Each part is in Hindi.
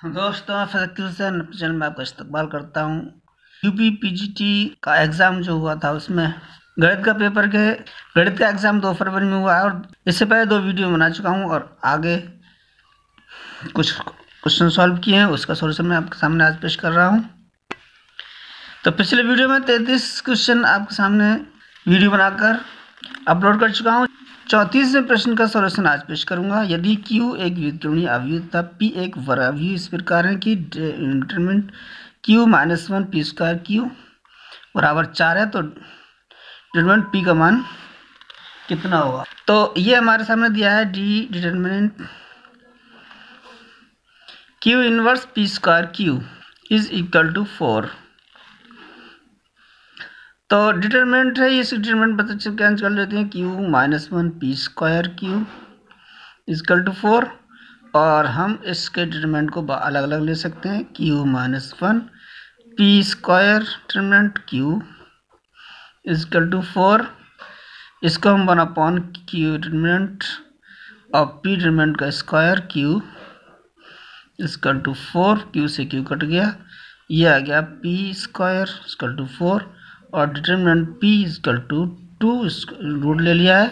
दोस्तों, मैं फजल हुसैन चैनल में आपका इस्तकबाल करता हूँ। यूपी पीजीटी का एग्ज़ाम जो हुआ था उसमें गणित का एग्ज़ाम 2 फरवरी में हुआ है और इससे पहले 2 वीडियो बना चुका हूँ और आगे कुछ क्वेश्चन सॉल्व किए हैं, उसका सॉल्यूशन मैं आपके सामने आज पेश कर रहा हूँ। तो पिछले वीडियो में 33 क्वेश्चन आपके सामने वीडियो बनाकर अपलोड कर चुका हूँ। 34वें प्रश्न का सॉल्यूशन आज पेश करूंगा। यदि Q एक व्युत्क्रमणीय अवयव तथा P एक वरावयवी इस प्रकार है कि determinant Q minus 1 P square Q बराबर 4 है, तो डिटरमिनेंट P का मान कितना होगा। तो ये हमारे सामने दिया है determinant Q inverse P square Q is equal to 4। तो डिटरमिनेंट है, इस डिटरमिनेंट बच्चे कैंसिल कर लेते हैं। Q minus 1 P square Q equal to 4 और हम इसके डिटरमिनेंट को अलग अलग ले सकते हैं। Q minus 1 P square determinant Q equal to 4, इसको हम 1/Q डिटरमिनेंट और P डिटरमिनेंट का square Q equal to 4, Q से Q कट गया, ये आ गया P स्क्वायर इक्वल टू 4 और determinant P equal to 2 root ले लिया है,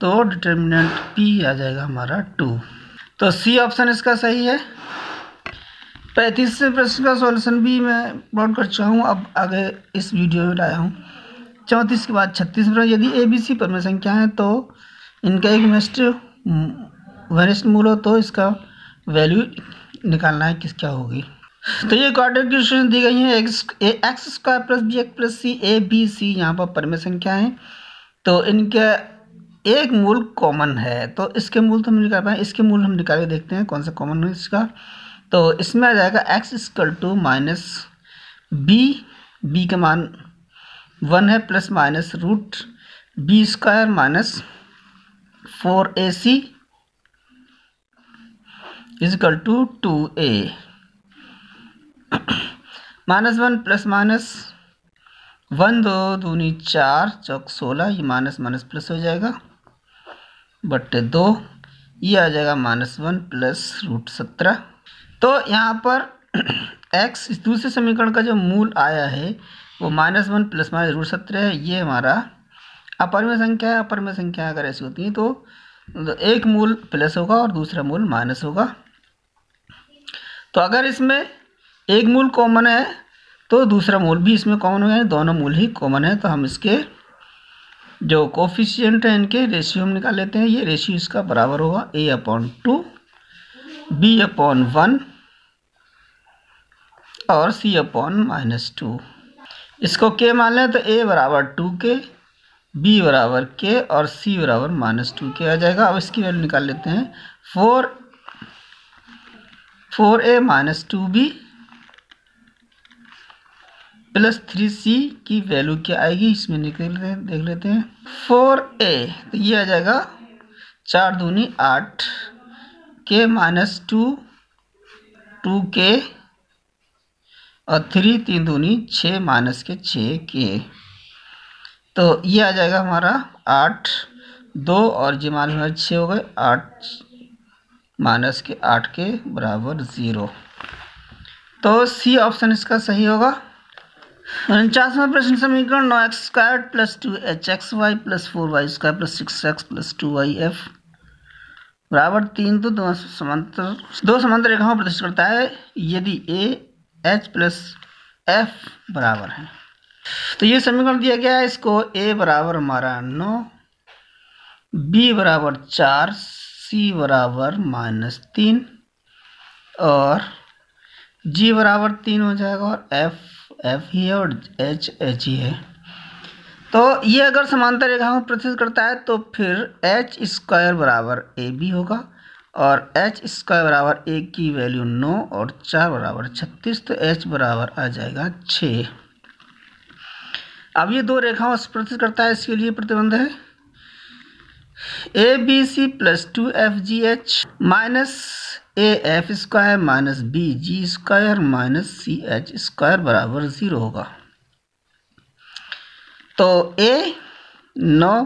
तो डिटरमिनेंट P आ जाएगा हमारा 2। तो सी ऑप्शन इसका सही है। 35वें प्रश्न का सॉल्यूशन भी मैं अपलोड कर चुका हूँ, अब आगे इस वीडियो में लाया हूँ। 34 के बाद 36 प्रश्न। यदि ABC परम संख्या है तो इनका एक वनिष्ठ मूल हो तो इसका वैल्यू निकालना है किस क्या होगी। तो ये क्वाड्रेटिक इक्वेशन दी गई है। X square plus B X plus C A B C यहाँ पर परम संख्या है, तो इनके एक मूल कॉमन है, तो इसके मूल तो हम निकाल पाए। इसके मूल हम निकाल के देखते हैं कौन सा कॉमन है इसका। तो इसमें आ जाएगा X equal to minus B का मान 1 है plus minus root B square minus 4AC equal to 2A। -1 plus minus 1 2 दूनी 4 चौक 16, ये माइनस माइनस प्लस हो जाएगा बट्टे 2, ये आ जाएगा -1 प्लस रूट 17। तो यहाँ पर x इस दूसरे समीकरण का जो मूल आया है वो -1 प्लस माइनस रूट 17 है। ये हमारा अपरिमेय संख्या है। अपरिमेय संख्या अगर ऐसी होती है तो एक मूल प्लस होगा और दूसरा मूल माइनस होगा। तो अगर इसमें एक मूल कॉमन है तो दूसरा मूल भी इसमें कॉमन होगा, दोनों मूल ही कॉमन है। तो हम इसके जो कोफिशिएंट है इनके रेशियो हम निकाल लेते हैं। ये रेशियो इसका बराबर होगा A/2 B/1 और C/-2। इसको K मान लें तो A बराबर 2K, B बराबर K और C बराबर -2K आ जाएगा। अब इसकी वैल्यू निकाल लेते हैं। 4A minus 2B plus 3C की वैल्यू क्या आएगी इसमें देख लेते हैं। 4A तो ये आ जाएगा 4 दूनी 8, K माइनस 2K और 3 दूनी 6 माइनस के 6K। तो ये आ जाएगा हमारा 8 2 और ये माइनस 6 हो गए, 8 माइनस के 8 के बराबर 0। तो सी ऑप्शन इसका सही होगा। 49वां प्रश्न समीकरण 9x² plus 2hxy plus 4y² plus 6x plus 2yf बराबर 3 तो दो समांतर रेखाओं प्रदर्शित करता है यदि a h प्लस f बराबर है। तो ये समीकरण दिया गया है। इसको a बराबर हमारा 9, b बराबर 4, c बराबर -3 और g बराबर 3 हो जाएगा और f ही है और h ही है। तो ये अगर समांतर रेखाओं प्रदर्शित करता है तो फिर h² बराबर AB होगा और h² बराबर a की वैल्यू 9 और 4 बराबर 36, तो h बराबर आ जाएगा 6। अब ये दो रेखाओं से प्रदर्शित करता है, इसके लिए प्रतिबंध है ABC plus 2FGH minus AF² minus BG² minus CH² बराबर 0 होगा। तो A 9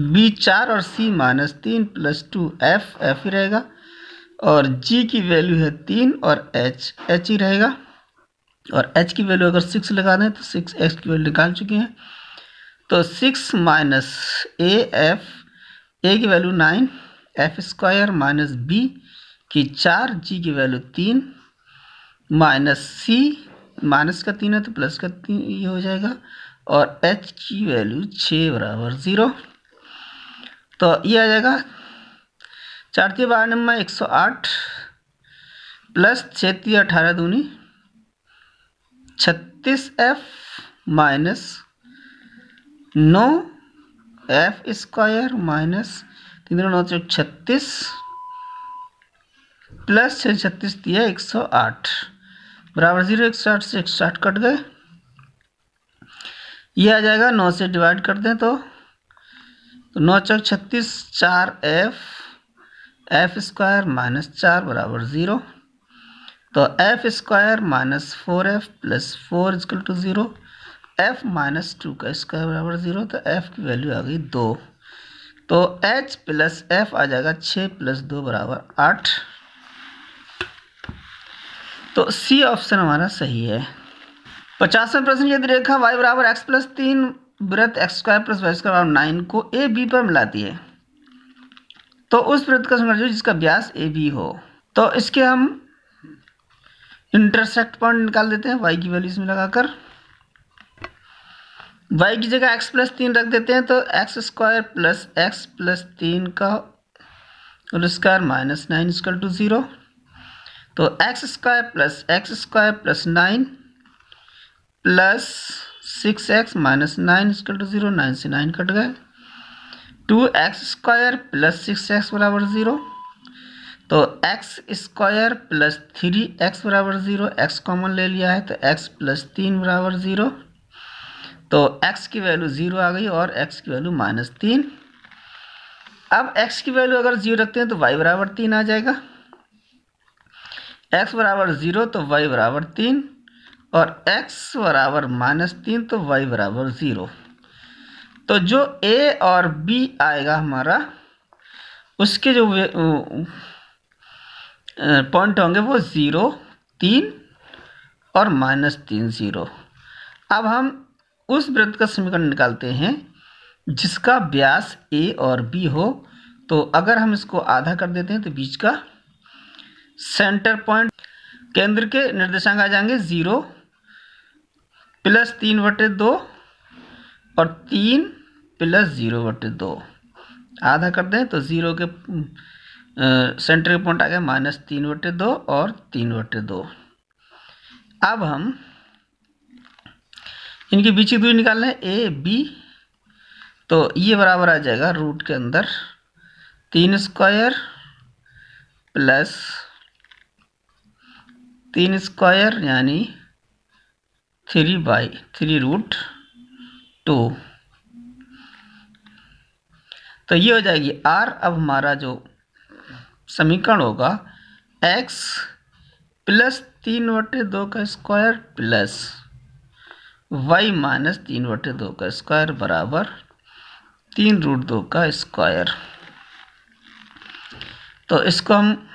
B 4 और C -3 प्लस 2 F ही रहेगा। और g की वैल्यू है 3 और h ही रहेगा। और h की वैल्यू अगर 6 लगा दें तो 6x की वैल्यू निकाल चुके हैं। तो 6 माइनस a की value 9, f square minus b की 4, g की वैल्यू 3 माइनस c, माइनस का 3 है तो प्लस का 3 ये हो जाएगा, और h की वैल्यू 6 बराबर 0। तो ये आ जाएगा 4 3 12 नंबर 108 प्लस 6 3 18 दूनी 36f minus 9f square minus 3 9 36 plus 6 36 दिया 108 बराबर 0। 108 से 108 कट गए, ये आ जाएगा 9 से डिवाइड कर दें तो 9 चौक 36, 4f स्क्वायर माइनस 4 बराबर 0। तो F square minus 4f plus 4 equal to 0, f minus 2 का स्क्वायर बराबर 0। तो f की वैल्यू आ गई 2। तो h प्लस f आ जाएगा 6 प्लस 2 बराबर 8। तो सी ऑप्शन हमारा सही है। 50वां प्रश्न, यदि रेखा y बराबर x प्लस 3 वृत्त x square plus y square बराबर 9 को a b पर मिलाती है तो उस वृत्त का समझो जिसका व्यास ए बी हो। तो इसके हम इंटरसेक्ट पॉइंट निकाल देते हैं y की वैल्यू इसमें लगाकर। y की जगह x प्लस 3 रख देते हैं तो x स्क्वायर प्लस 3 का whole square minus 9 equal to 0। तो x square plus 9 plus 6x minus 9 equal to 0, 9 से 9 कट गए। 2x स्क्वायर प्लस 6x बराबर 0। तो x स्क्वायर प्लस 3x बराबर 0, x कॉमन ले लिया है तो x प्लस 3 बराबर 0। तो x की वैल्यू 0 आ गई और x की वैल्यू माइनस 3। अब x की वैल्यू अगर 0 रखते हैं तो y बराबर 3 आ जाएगा। x बराबर 0 तो y बराबर 3 और x बराबर माइनस 3 तो y बराबर 0। तो जो a और b आएगा हमारा, उसके जो पॉइंट होंगे वो 0 3 और माइनस 3 0। अब हम उस वृत्त का समीकरण निकालते हैं जिसका व्यास a और b हो। तो अगर हम इसको आधा कर देते हैं तो बीच का सेंटर पॉइंट, केंद्र के निर्देशांक आ जाएंगे 0 प्लस 3/2 और 3 प्लस 0/2। आधा कर दें तो 0 के सेंटर के पॉइंट आ गया माइनस 3/2 और 3/2। अब हम इनके बीच की दूरी निकालना है ए बी। तो ये बराबर आ जाएगा रूट के अंदर 3 स्क्वायर प्लस 3 स्क्वायर यानी 3/3√2। तो ये हो जाएगी r। अब हमारा जो समीकरण होगा x प्लस 3/2 का स्क्वायर प्लस y माइनस 3/2 का स्क्वायर बराबर 3√2 का स्क्वायर। तो इसको हम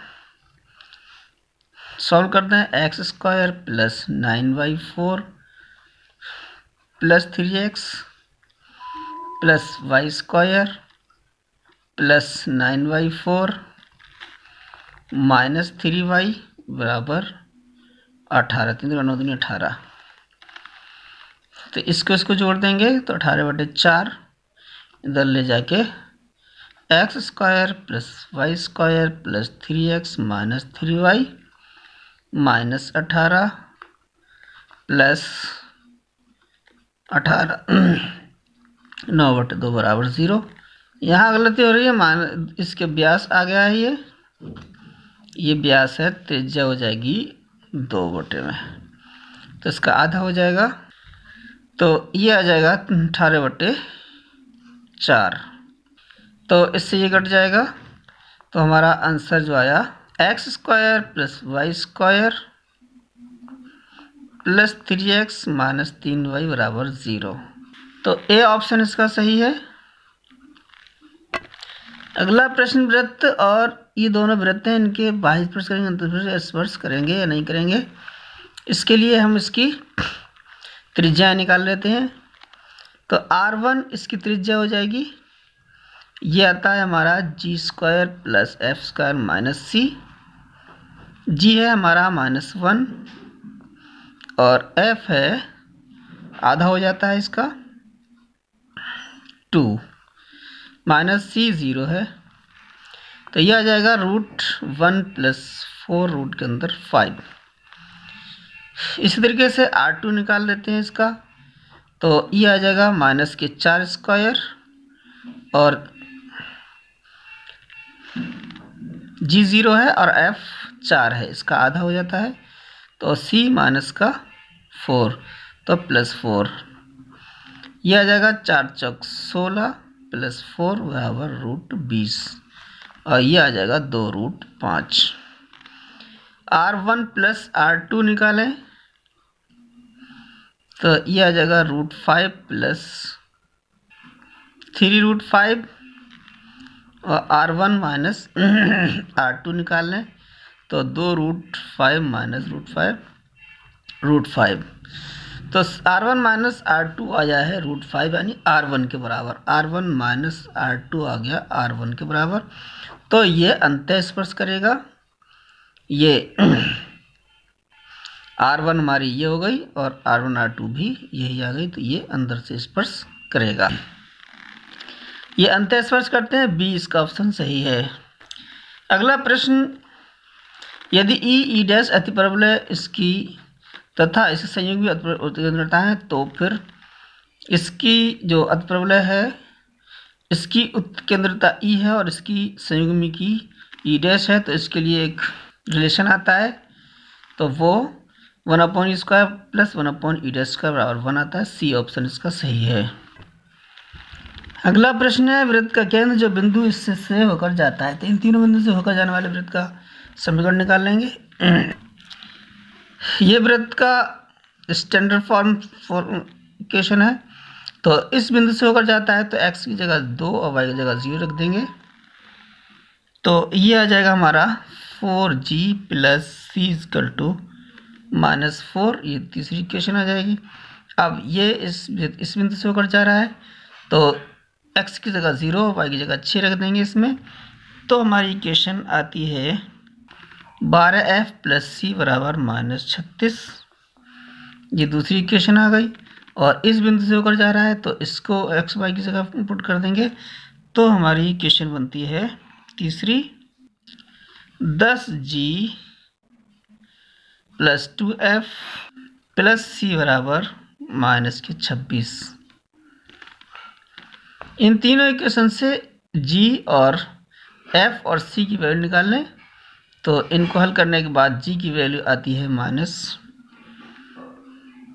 सॉल्व करते हैं। x square plus 9/4 plus 3x plus y square plus 9/4 minus 3y बराबर 18। 3 9 दूनी 18। तो इसको जोड़ देंगे तो 18/4 इधर ले जाके x square plus y square plus 3x minus 3y minus 18 plus 18 9/2 बराबर 0। यहाँ गलती हो रही है, इसके व्यास आ गया है, ये व्यास है, त्रिज्या हो जाएगी 2 में, तो इसका आधा हो जाएगा। तो ये आ जाएगा 18/4। तो इससे ये कट जाएगा। तो हमारा आंसर जो आया x square plus y square plus 3x minus 3y बराबर 0। तो ए ऑप्शन इसका सही है। अगला प्रश्न, वृत्त और ये दोनों वृत्त हैं, इनके बाह्य स्पर्श करेंगे, अंतः स्पर्श करेंगे या नहीं करेंगे। इसके लिए हम इसकी त्रिज्या निकाल लेते हैं। तो R1 इसकी त्रिज्या हो जाएगी, ये आता है हमारा g² + f² - c। g है हमारा -1 और f है आधा हो जाता है इसका 2, -c 0 है, तो यह आ जाएगा √1 + 4 रूट के अंदर 5। इसी तरीके से R2 निकाल लेते हैं इसका, तो ये आ जाएगा -4² और g 0 है और f 4 है, इसका आधा हो जाता है, तो c - 4 तो +4, यह आ जाएगा 4 चौक 16 + 4 = √20 और यह आ जाएगा 2√5। R1 + R2 निकालें तो यह आ जाएगा √5 + 3√5 और R1 - R2 निकाल लें तो 2√5 - √5 तो R1 - R2 आया है √5 यानी R1 के बराबर। R1 - R2 आ गया R1 के बराबर, तो ये अंतः स्पर्श करेगा। ये R1 हमारी ये हो गई और R1 R2 भी यही आ गई, तो ये अंदर से स्पर्श करेगा। ये अंतः स्पर्श करते हैं, बी इसका ऑप्शन सही है। अगला प्रश्न, यदि E' अतिपरवलय इसकी तथा इसके संयोग भी उत्केंद्रता है, तो फिर इसकी जो अतिपरवलय है इसकी उत्केंद्रता E है और इसकी संयुग्मी की E' है, तो इसके लिए एक रिलेशन आता है, तो वो 1/E² + 1/E' = 1 आता है। सी ऑप्शन इसका सही है। अगला प्रश्न है, वृत्त का केंद्र जो बिंदु इससे होकर जाता है, तो इन तीनों बिंदु से होकर जाने वाले वृत्त का समीकरण निकाल लेंगे। ये वृत्त का स्टैंडर्ड फॉर्मेशन है, तो इस बिंदु से होकर जाता है तो x की जगह 2 और y की जगह 0 रख देंगे, तो ये आ जाएगा हमारा 4g + c = -4, ये तीसरी इक्वेशन आ जाएगी। अब ये इस बिंदु से होकर जा रहा है, तो x की जगह 0 y की जगह 6 रख देंगे इसमें, तो हमारी इक्वेशन आती है 12f + c = -36, ये दूसरी इक्वेशन आ गई। और इस बिंदु से होकर जा रहा है तो इसको x y की जगह इनपुट कर देंगे, तो हमारी इक्वेशन बनती है तीसरी 10g + 2f + c = -26। इन तीनों इक्वेशन से g और f और c की वैल्यू निकाल लें, तो इनको हल करने के बाद g की वैल्यू आती है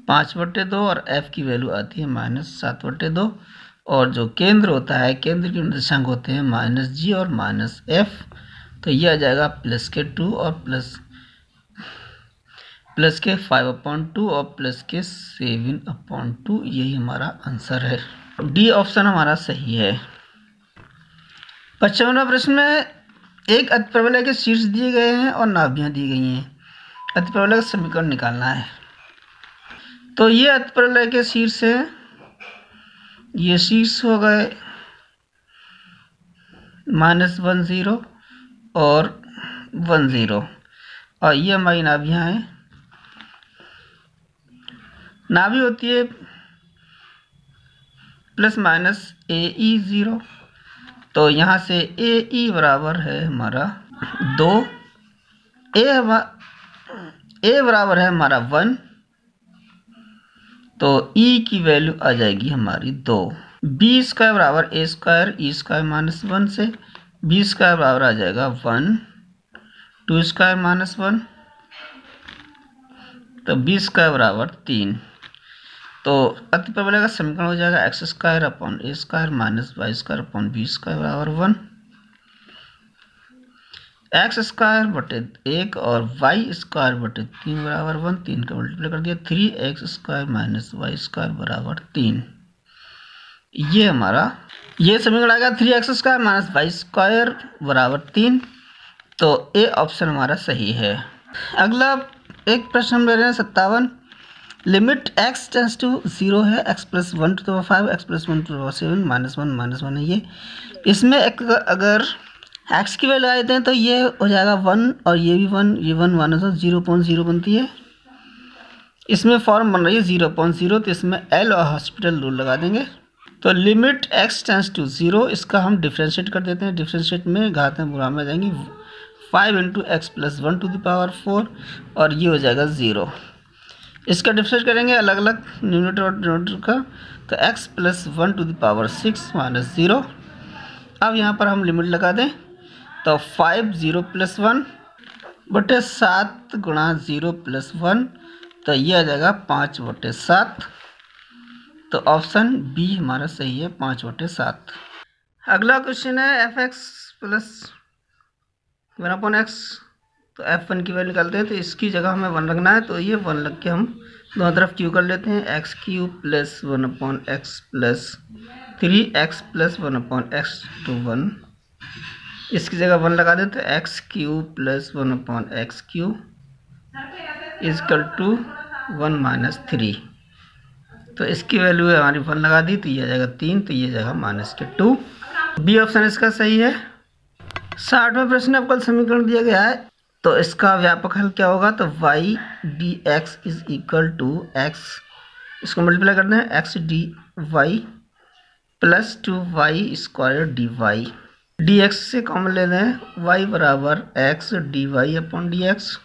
-5/2 और f की वैल्यू आती है -7/2, और जो केंद्र होता है, केंद्र के निर्देशांक होते हैं -g और -f, तो यह आ जाएगा +2 और +5/2 और +7/2, यही हमारा आंसर है। डी ऑप्शन हमारा सही है। 55वां प्रश्न में एक अतिपरवलय के शीर्ष दिए गए हैं और नाभियां दी गई हैं, अतिपरवलय का समीकरण निकालना है। तो ये अतिपरवलय के शीर्ष है, ये शीर्ष हो गए -1 0 और 1 0, और ये हमारी नाभियां हैं। नाभि होती है ±AE 0, तो यहाँ से AE बराबर है हमारा 2, A बराबर है हमारा 1, तो E की वैल्यू आ जाएगी हमारी 2। B² बराबर A² E² -1 से B² बराबर आ जाएगा 1 2² -1, तो B² बराबर 3। तो अतिपरवलय का समीकरण हो जाएगा x² A² - y² बराबर 1, x² 1 और y² 3 बराबर 1, 3 का मल्टीप्लाई कर दिया, 3x² - y² बराबर 3। ये हमारा ये समीकरण आएगा 3x² - y² बराबर 3, तो ए ऑप्शन हमारा सही है। अगला एक प्रश्न हम ले रहे हैं 57। लिमिट x टेंस टू 0 है, x plus 1 to the power 5, x plus 1 to the power 7, -1 है ये। इसमें अगर x की वैल्यू आए थे तो ये हो जाएगा 1 और ये भी 1, ये 1 माइनस 0.0 बनती है। इसमें फॉर्म बन रही है 0.0, तो इसमें एल और हॉस्पिटल रूल लगा देंगे। तो लिमिट x टेंस टू 0, इसका हम डिफ्रेंशिएट कर देते हैं। डिफ्रेंशिएट में घातें बुरा में जाएंगी, 5 into X plus 1 to the power 4 और ये हो जाएगा 0। इसका डिफ्रेंशिएट करेंगे अलग अलग न्यूमरेटर और डिनोमिनेटर का, तो x plus 1 to the power 6 minus 0। अब यहाँ पर हम लिमिट लगा दें तो 5 0 प्लस 1 बटे 7 गुणा 0 प्लस 1, तो ये आ जाएगा 5 बटे 7। तो ऑप्शन बी हमारा सही है, 5 बटे 7। अगला क्वेश्चन है एफ एक्स प्लस 1/x। तो f1 की वैल्यू निकालते हैं, तो इसकी जगह हमें 1 रखना है, तो ये 1 रख के हम दोनों तरफ क्यू कर लेते हैं। x³ plus 1/x plus 3x plus 1/x to 1, इसकी जगह 1 लगा दें तो x³ plus 1/x³ is equal to 1 minus 3। तो इसकी वैल्यू हमारी 1 लगा दी, तो ये आ जाएगा 3, तो ये जाएगा -2। बी ऑप्शन इसका सही है। 60वां प्रश्न अवकल समीकरण दिया गया है, तो इसका व्यापक हल क्या होगा, तो y dx is equal to x, इसको मल्टीप्लाई करते हैं x dy plus 2y square dy। dx से कॉमन ले लें, y बराबर x dy upon dx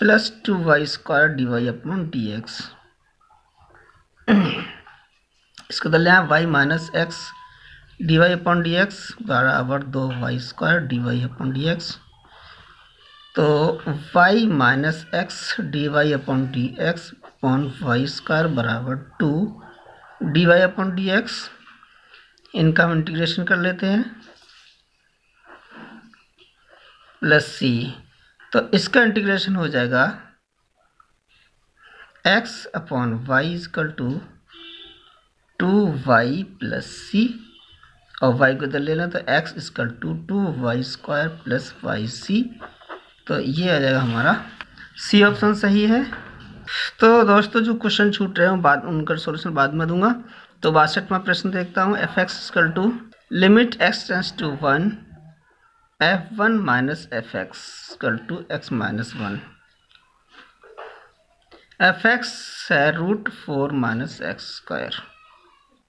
plus 2y square dy upon dx। इसको दे लें y minus X D Y upon D X बराबर 2y square D Y upon D X. तो y minus X D Y upon D X upon Y square बराबर 2 D Y upon D x. इनका हम इंटीग्रेशन कर लेते हैं प्लस c, तो इसका इंटीग्रेशन हो जाएगा x upon Y equal to 2y plus c, और y को इधर ले लें तो x equal to 2y square plus Y C. तो ये आ जाएगा हमारा सी ऑप्शन सही है। तो दोस्तों जो क्वेश्चन छूट रहे हैं उनका सॉल्यूशन बाद में दूंगा। तो 62वां प्रश्न देखता हूँ, F X equal to limit x tends to 1 f1 minus F X equal to x minus 1। F X है √4 माइनस एक्स स्क्वायर,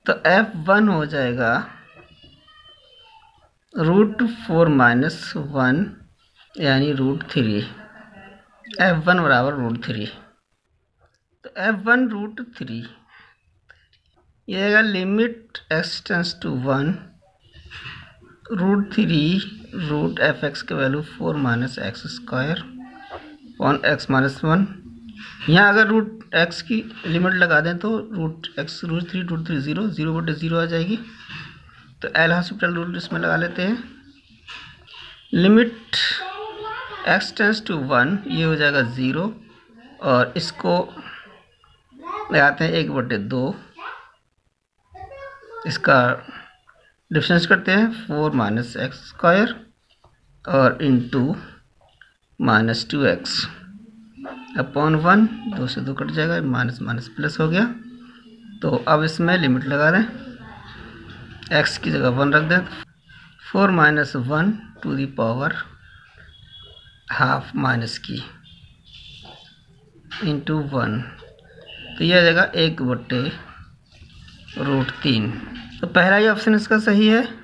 तो f1 हो जाएगा √4 माइनस 1 यानी √3, f1 बराबर √3। तो f1 √3, ये आएगा limit x tends to 1 √3 root f x की value 4 minus x square upon x minus 1। यहाँ अगर रूट एक्स की लिमिट लगा दें तो √3 0 0 बटे 0 आ जाएगी। तो एल हॉस्पिटल रूल इसमें लगा लेते हैं। लिमिट x टेंस टू 1, ये हो जाएगा 0 और इसको लगाते हैं 1/2, इसका डिफरेंस करते हैं 4 माइनस एक्स स्क्वायर और इंटू माइनस 2x अपॉन 1, 2 से 2 कट जाएगा, माइनस माइनस प्लस हो गया। तो अब इसमें लिमिट लगा दें, x की जगह 1 रख दें, 4 minus 1 to the power half minus की इंटू 1, तो यह आ जाएगा 1/√3। तो पहला ही ऑप्शन इसका सही है।